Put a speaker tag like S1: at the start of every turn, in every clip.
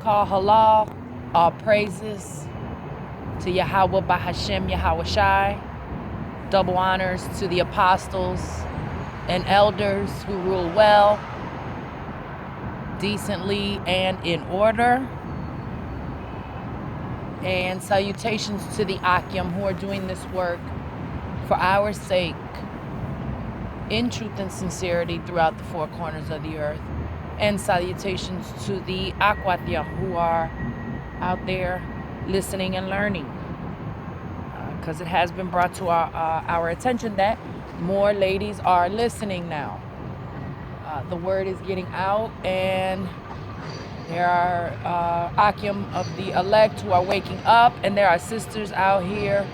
S1: call halal. All praises to Yahweh Bahashem Yahweh Shai. Double honors to the apostles and elders who rule well, decently, and in order. And salutations to the Akim who are doing this work for our sake, in truth and sincerity throughout the four corners of the earth. And salutations to the Aquatium who are out there listening and learning. Because it has been brought to our attention that more ladies are listening now. The word is getting out, and there are Akim of the elect who are waking up, and there are sisters out here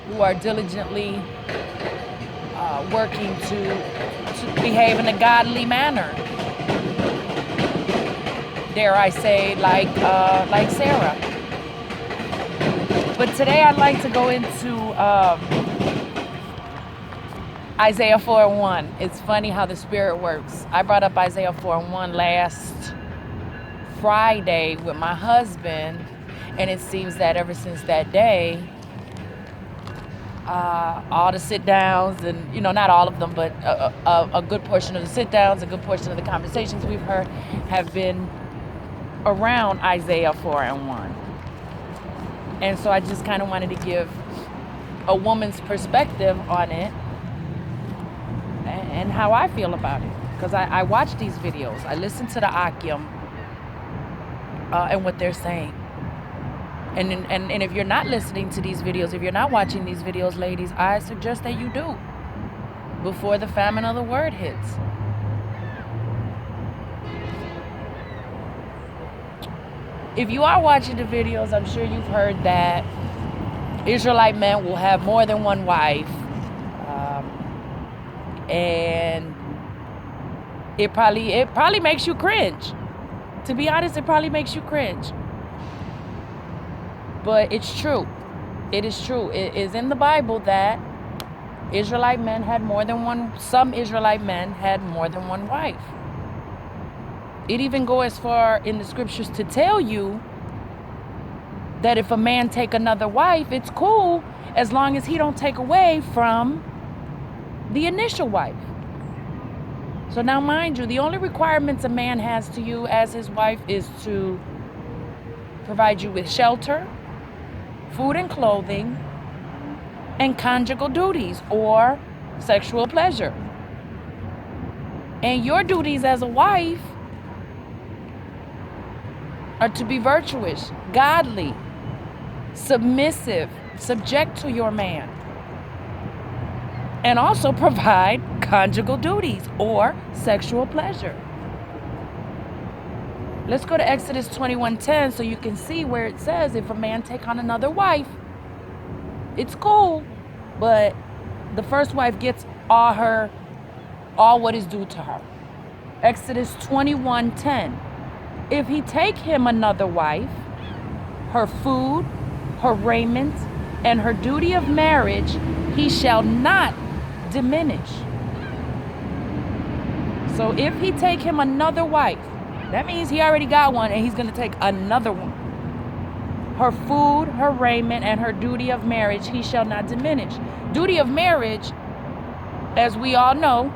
S1: who are diligently working to behave in a godly manner. Dare I say, like Sarah. But today I'd like to go into Isaiah 4:1. It's funny how the Spirit works. I brought up Isaiah 4:1 last Friday with my husband, and it seems that ever since that day, all the sit-downs, and not all of them, but a good portion of the sit-downs, a good portion of the conversations we've heard have been around Isaiah 4:1. And so I just kind of wanted to give a woman's perspective on it and how I feel about it. Because I watch these videos. I listen to the Akim and what they're saying. And if you're not listening to these videos, if you're not watching these videos, ladies, I suggest that you do before the famine of the word hits. If you are watching the videos, I'm sure you've heard that Israelite men will have more than one wife. And it probably makes you cringe. To be honest, it probably makes you cringe. But it's true. It is true. It is in the Bible that Israelite men had more than one, some Israelite men had more than one wife. It even goes as far in the scriptures to tell you that if a man take another wife, it's cool as long as he don't take away from the initial wife. So now mind you, the only requirements a man has to you as his wife is to provide you with shelter, food and clothing, and conjugal duties or sexual pleasure. And your duties as a wife are to be virtuous, godly, submissive, subject to your man, and also provide conjugal duties or sexual pleasure. Let's go to Exodus 21:10 so you can see where it says if a man take on another wife, it's cool, but the first wife gets all what is due to her. Exodus 21:10. If he take him another wife, her food, her raiment, and her duty of marriage, he shall not diminish. So if he take him another wife, that means he already got one and he's going to take another one. Her food, her raiment, and her duty of marriage, he shall not diminish. Duty of marriage, as we all know,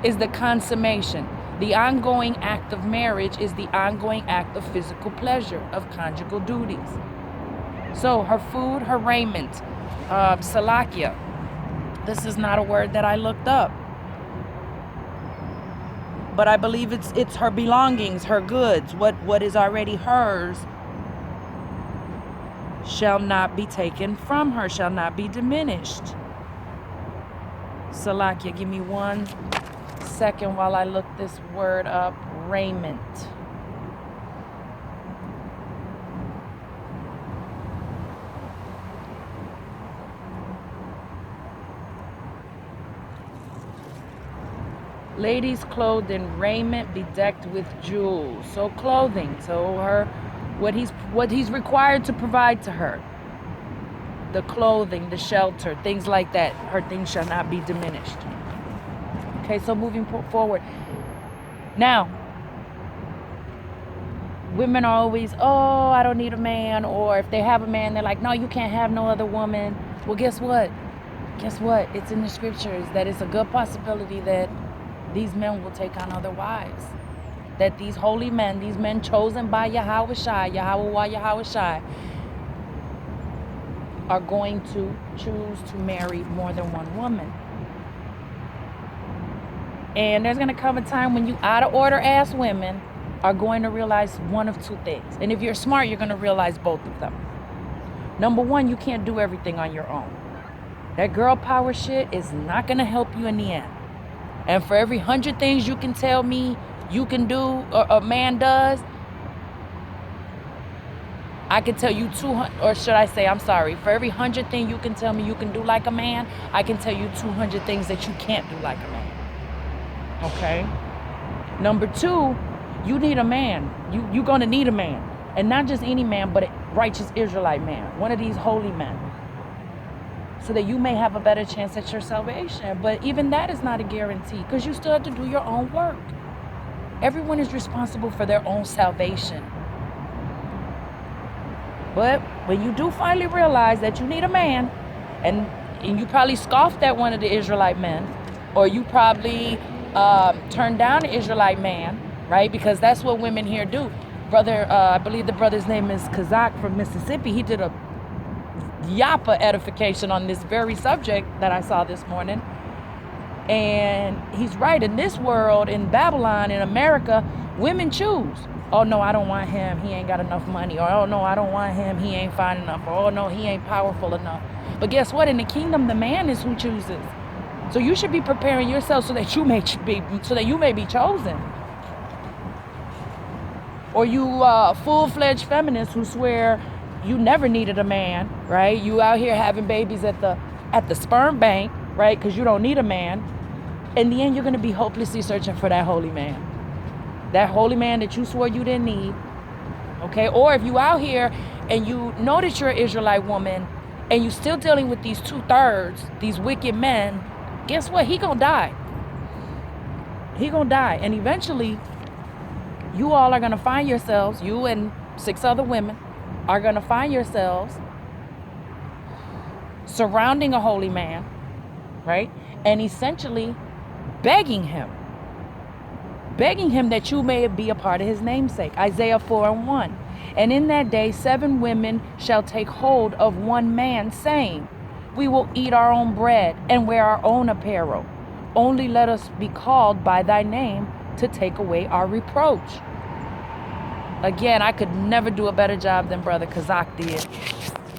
S1: is the consummation. The ongoing act of marriage is the ongoing act of physical pleasure, of conjugal duties. So her food, her raiment, salakia. This is not a word that I looked up, but I believe it's her belongings, her goods, what is already hers shall not be taken from her, shall not be diminished. Salakia, give me 1 second while I look this word up. Raiment. Ladies clothed in raiment bedecked with jewels. So clothing. So what he's required to provide to her. The clothing, the shelter, things like that. Her things shall not be diminished. Okay, so moving forward. Now, women are always, oh, I don't need a man. Or if they have a man, they're like, no, you can't have no other woman. Well, guess what? Guess what? It's in the scriptures that it's a good possibility that these men will take on other wives. That these holy men, these men chosen by Yahweh Shai, are going to choose to marry more than one woman. And there's going to come a time when you out of order ass women are going to realize one of two things. And if you're smart, you're going to realize both of them. Number one, you can't do everything on your own. That girl power shit is not going to help you in the end. And for every 100 things you can tell me you can do, or a man does, I can tell you 200, or should I say, I'm sorry, for every 100 things you can tell me you can do like a man, I can tell you 200 things that you can't do like a man. Okay? Number two, you need a man. You're going to need a man. And not just any man, but a righteous Israelite man. One of these holy men. So that you may have a better chance at your salvation. But even that is not a guarantee, because you still have to do your own work. Everyone is responsible for their own salvation. But when you do finally realize that you need a man, and you probably scoffed at one of the Israelite men, or you probably turned down an Israelite man, right? Because that's what women here do. Brother, I believe the brother's name is Kazak from Mississippi. He did a Yapa edification on this very subject that I saw this morning. And he's right. In this world, in Babylon, in America, women choose. Oh, no, I don't want him. He ain't got enough money. Or, oh, no, I don't want him. He ain't fine enough. Or, oh, no, he ain't powerful enough. But guess what? In the kingdom, the man is who chooses. So you should be preparing yourself so that you may be chosen. Or you full-fledged feminists who swear you never needed a man, right? You out here having babies at the sperm bank, right? Because you don't need a man. In the end, you're going to be hopelessly searching for that holy man. That holy man that you swore you didn't need. Okay? Or if you out here and you know that you're an Israelite woman and you still dealing with these 2/3, these wicked men, guess what? He gonna die. He gonna die. And eventually, you all are gonna find yourselves, you and 6 other women, are gonna find yourselves surrounding a holy man, right? And essentially begging him that you may be a part of his namesake. Isaiah 4:1. And in that day 7 women shall take hold of one man, saying, we will eat our own bread and wear our own apparel. Only let us be called by thy name to take away our reproach. Again, I could never do a better job than Brother Kazak did.